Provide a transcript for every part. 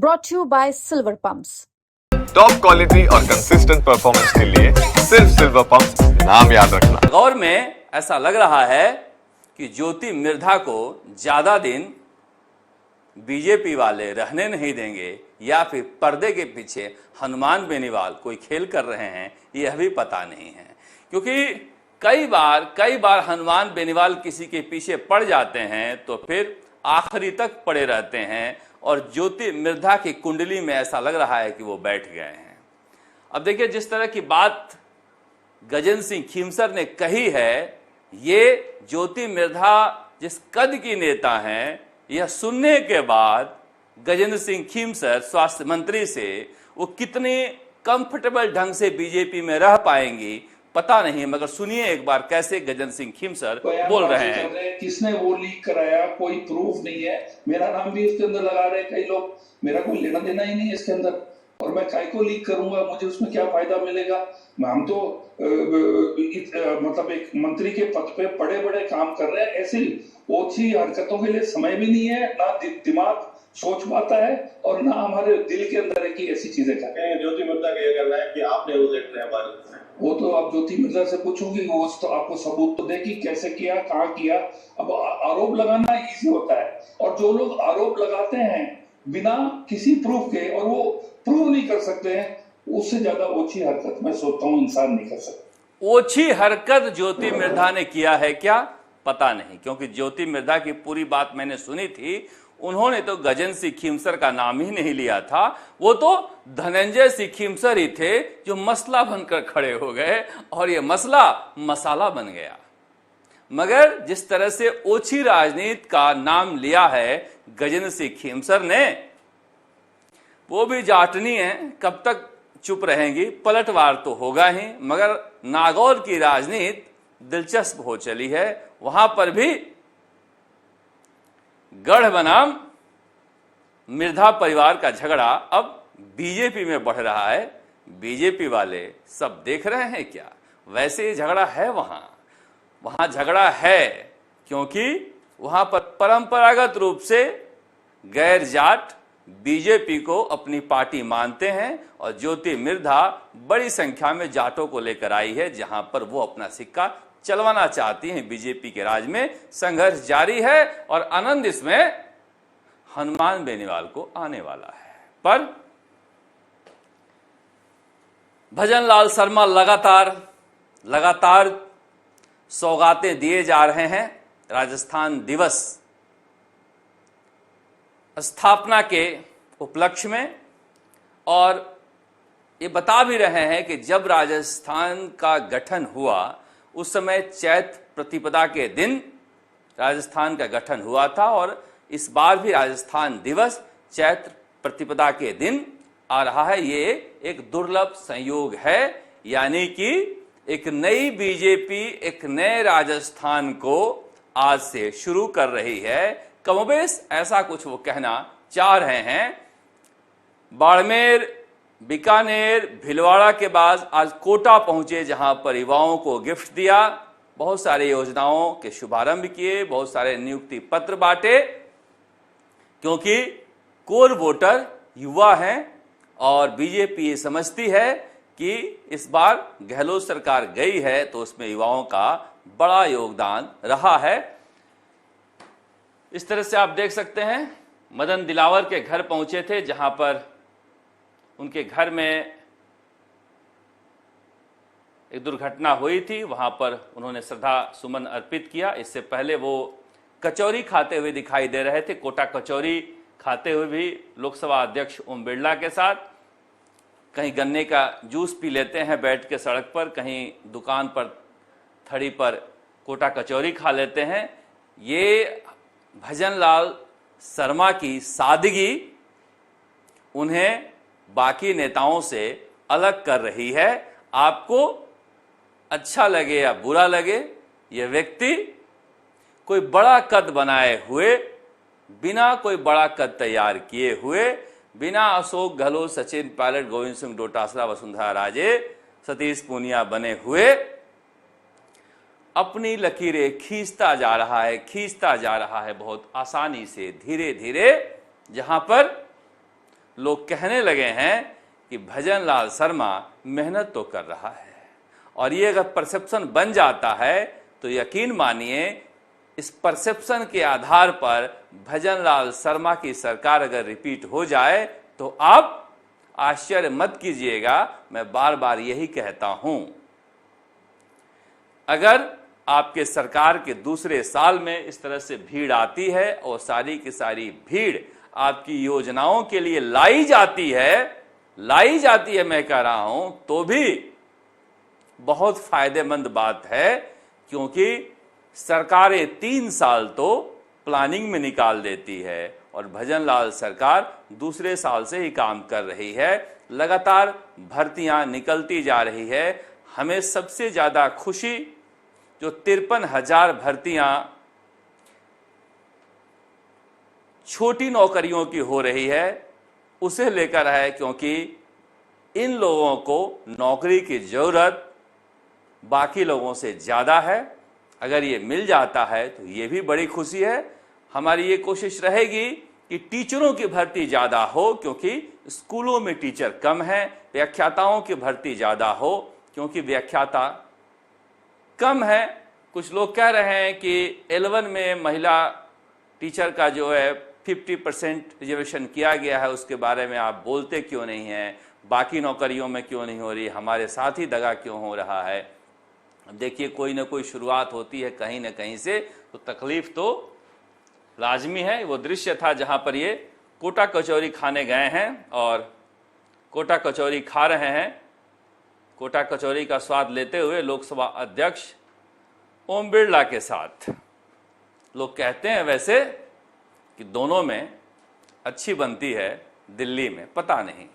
brought to you by Silver Pumps. Top quality और consistent performance के लिए सिर्फ सिल्वर पंप्स नाम याद रखना। गौर में ऐसा लग रहा है कि ज्योति मिर्धा को ज्यादा दिन बीजेपी वाले रहने नहीं देंगे या फिर पर्दे के पीछे हनुमान बेनीवाल कोई खेल कर रहे हैं, यह भी पता नहीं है। क्योंकि कई बार हनुमान बेनीवाल किसी के पीछे पड़ जाते हैं तो फिर आखिरी तक पड़े रहते हैं और ज्योति मिर्धा की कुंडली में ऐसा लग रहा है कि वो बैठ गए हैं। अब देखिए, जिस तरह की बात गजेंद्र सिंह खीमसर ने कही है, ये ज्योति मिर्धा जिस कद की नेता हैं, यह सुनने के बाद गजेंद्र सिंह खीमसर स्वास्थ्य मंत्री से वो कितने कंफर्टेबल ढंग से बीजेपी में रह पाएंगी पता नहीं। मगर सुनिए एक बार कैसे गजेंद्र सिंह खीमसर बोल रहे हैं। किसने वो लीक कराया, कोई प्रूफ नहीं है। मेरा नाम भी उसके अंदर लगा रहे कई लोग, मेरा कोई लेना देना ही नहीं है इसके अंदर, और मैं काय को लीक करूंगा, मुझे उसमें क्या फायदा मिलेगा। हम तो मतलब एक मंत्री के पद पे बड़े बड़े काम कर रहे हैं, ऐसी ओछी हरकतों के लिए समय भी नहीं है, ना दिमाग सोच पाता है और ना हमारे दिल के अंदर है कि ऐसी चीजें करें। ज्योति मिर्धा का ये कहना है कि आपने वो देख रहे हैं, वो तो आप ज्योति मिर्धा से पूछोगी, वो तो आपको सबूत तो देगी कैसे किया, कहाँ किया। अब आरोप लगाना इजी होता है, और जो लोग आरोप लगाते हैं बिना किसी प्रूफ के और वो प्रूव नहीं कर सकते हैं, उससे ज्यादा ओछी हरकत मैं सोचता हूँ इंसान नहीं कर सकता। ओछी हरकत ज्योति मिर्धा ने किया है क्या पता नहीं, क्योंकि ज्योति मिर्धा की पूरी बात मैंने सुनी थी। उन्होंने तो गजेंद्र सिंह खीमसर का नाम ही नहीं लिया था, वो तो धनंजय सिंह खीमसर ही थे जो मसला बनकर खड़े हो गए और ये मसला मसाला बन गया। मगर जिस तरह से ओछी राजनीति का नाम लिया है गजेंद्र सिंह खीमसर ने, वो भी जाटनी है, कब तक चुप रहेंगी, पलटवार तो होगा ही। मगर नागौर की राजनीति दिलचस्प हो चली है, वहां पर भी गढ़ बनाम मिर्धा परिवार का झगड़ा अब बीजेपी में बढ़ रहा है। बीजेपी वाले सब देख रहे हैं क्या? वैसे झगड़ा है, वहां झगड़ा है, क्योंकि वहां पर परंपरागत रूप से गैर जाट बीजेपी को अपनी पार्टी मानते हैं और ज्योति मिर्धा बड़ी संख्या में जाटों को लेकर आई है, जहां पर वो अपना सिक्का चलवाना चाहती हैं। बीजेपी के राज में संघर्ष जारी है और आनंद इसमें हनुमान बेनीवाल को आने वाला है। पर भजन लाल शर्मा लगातार सौगातें दिए जा रहे हैं राजस्थान दिवस स्थापना के उपलक्ष्य में, और ये बता भी रहे हैं कि जब राजस्थान का गठन हुआ उस समय चैत्र प्रतिपदा के दिन राजस्थान का गठन हुआ था, और इस बार भी राजस्थान दिवस चैत्र प्रतिपदा के दिन आ रहा है। ये एक दुर्लभ संयोग है, यानी कि एक नई बीजेपी एक नए राजस्थान को आज से शुरू कर रही है। कमोबेश ऐसा कुछ वो कहना चाह रहे हैं। बाड़मेर, बीकानेर, भिलवाड़ा के बाद आज कोटा पहुंचे, जहां पर युवाओं को गिफ्ट दिया, बहुत सारे योजनाओं के शुभारंभ किए, बहुत सारे नियुक्ति पत्र बांटे, क्योंकि कोर वोटर युवा हैं और बीजेपी ये समझती है कि इस बार गहलोत सरकार गई है तो उसमें युवाओं का बड़ा योगदान रहा है। इस तरह से आप देख सकते हैं मदन दिलावर के घर पहुंचे थे, जहां पर उनके घर में एक दुर्घटना हुई थी, वहां पर उन्होंने श्रद्धा सुमन अर्पित किया। इससे पहले वो कचौरी खाते हुए दिखाई दे रहे थे, कोटा कचौरी खाते हुए भी लोकसभा अध्यक्ष ओम बिरला के साथ। कहीं गन्ने का जूस पी लेते हैं बैठ के सड़क पर, कहीं दुकान पर थड़ी पर कोटा कचौरी खा लेते हैं। ये भजन लाल शर्मा की सादगी उन्हें बाकी नेताओं से अलग कर रही है। आपको अच्छा लगे या बुरा लगे, यह व्यक्ति कोई बड़ा कद बनाए हुए, बिना कोई बड़ा कद तैयार किए हुए, बिना अशोक गहलोत, सचिन पायलट, गोविंद सिंह डोटासरा, वसुंधरा राजे, सतीश पूनिया बने हुए अपनी लकीरें खींचता जा रहा है बहुत आसानी से, धीरे धीरे, जहां पर लोग कहने लगे हैं कि भजन लाल शर्मा मेहनत तो कर रहा है। और ये अगर परसेप्शन बन जाता है तो यकीन मानिए इस परसेप्शन के आधार पर भजन लाल शर्मा की सरकार अगर रिपीट हो जाए तो आप आश्चर्य मत कीजिएगा। मैं बार बार यही कहता हूं, अगर आपके सरकार के दूसरे साल में इस तरह से भीड़ आती है और सारी की सारी भीड़ आपकी योजनाओं के लिए लाई जाती है मैं कह रहा हूं, तो भी बहुत फायदेमंद बात है, क्योंकि सरकारें 3 साल तो प्लानिंग में निकाल देती है और भजन लाल सरकार दूसरे साल से ही काम कर रही है। लगातार भर्तियां निकलती जा रही है। हमें सबसे ज्यादा खुशी जो 53,000 भर्तियां छोटी नौकरियों की हो रही है उसे लेकर है, क्योंकि इन लोगों को नौकरी की जरूरत बाकी लोगों से ज्यादा है। अगर ये मिल जाता है तो ये भी बड़ी खुशी है। हमारी ये कोशिश रहेगी कि टीचरों की भर्ती ज्यादा हो, क्योंकि स्कूलों में टीचर कम है। व्याख्याताओं की भर्ती ज्यादा हो, क्योंकि व्याख्याता कम है। कुछ लोग कह रहे हैं कि L1 में महिला टीचर का जो है 50% रिजर्वेशन किया गया है, उसके बारे में आप बोलते क्यों नहीं हैं? बाकी नौकरियों में क्यों नहीं हो रही? हमारे साथ ही दगा क्यों हो रहा है? देखिए, कोई ना कोई शुरुआत होती है कहीं ना कहीं से, तो तकलीफ तो लाजमी है। वो दृश्य था जहां पर ये कोटा कचौरी खाने गए हैं और कोटा कचौरी खा रहे हैं। कोटा कचौरी का स्वाद लेते हुए लोकसभा अध्यक्ष ओम बिरला के साथ। लोग कहते हैं वैसे कि दोनों में अच्छी बनती है दिल्ली में, पता नहीं,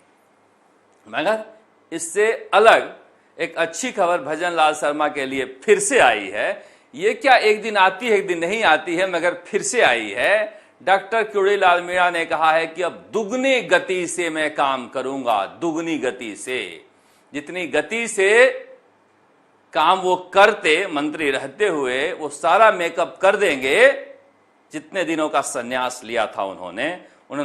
मगर इससे अलग एक अच्छी खबर भजन लाल शर्मा के लिए फिर से आई है। ये क्या एक दिन आती है एक दिन नहीं आती है, मगर फिर से आई है। डॉक्टर क्यूड़ीलाल मीणा ने कहा है कि अब दुगनी गति से मैं काम करूंगा, दुगनी गति से। जितनी गति से काम वो करते मंत्री रहते हुए, वो सारा मेकअप कर देंगे। जितने दिनों का संन्यास लिया था उन्होंने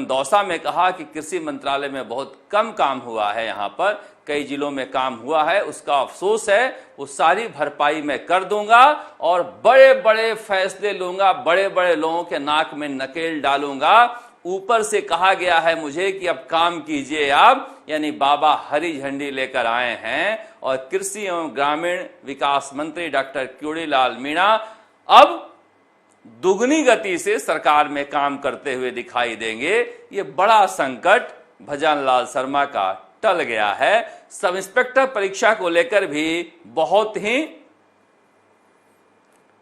दौसा में कहा कि कृषि मंत्रालय में बहुत कम काम हुआ है, यहाँ पर कई जिलों में काम हुआ है, उसका अफसोस है। वो सारी भरपाई मैं कर दूंगा और बड़े बड़े फैसले लूंगा, बड़े बड़े लोगों के नाक में नकेल डालूंगा। ऊपर से कहा गया है मुझे कि अब काम कीजिए आप, यानी बाबा हरी झंडी लेकर आए हैं। और कृषि एवं ग्रामीण विकास मंत्री डॉक्टर क्यूड़ीलाल मीणा अब दुगनी गति से सरकार में काम करते हुए दिखाई देंगे। ये बड़ा संकट भजन लाल शर्मा का टल गया है। सब इंस्पेक्टर परीक्षा को लेकर भी बहुत ही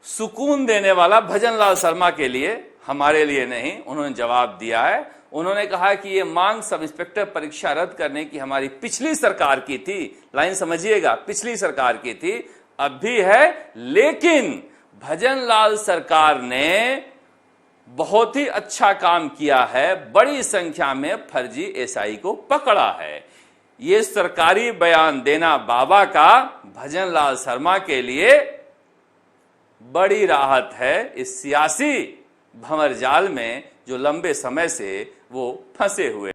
सुकून देने वाला भजन लाल शर्मा के लिए, हमारे लिए नहीं, उन्होंने जवाब दिया है। उन्होंने कहा कि ये मांग सब इंस्पेक्टर परीक्षा रद्द करने की हमारी पिछली सरकार की थी। लाइन समझिएगा, पिछली सरकार की थी, अब भी है, लेकिन भजन लाल सरकार ने बहुत ही अच्छा काम किया है। बड़ी संख्या में फर्जी एसआई को पकड़ा है। ये सरकारी बयान देना बाबा का भजन लाल शर्मा के लिए बड़ी राहत है इस सियासी भंवर जाल में जो लंबे समय से वो फंसे हुए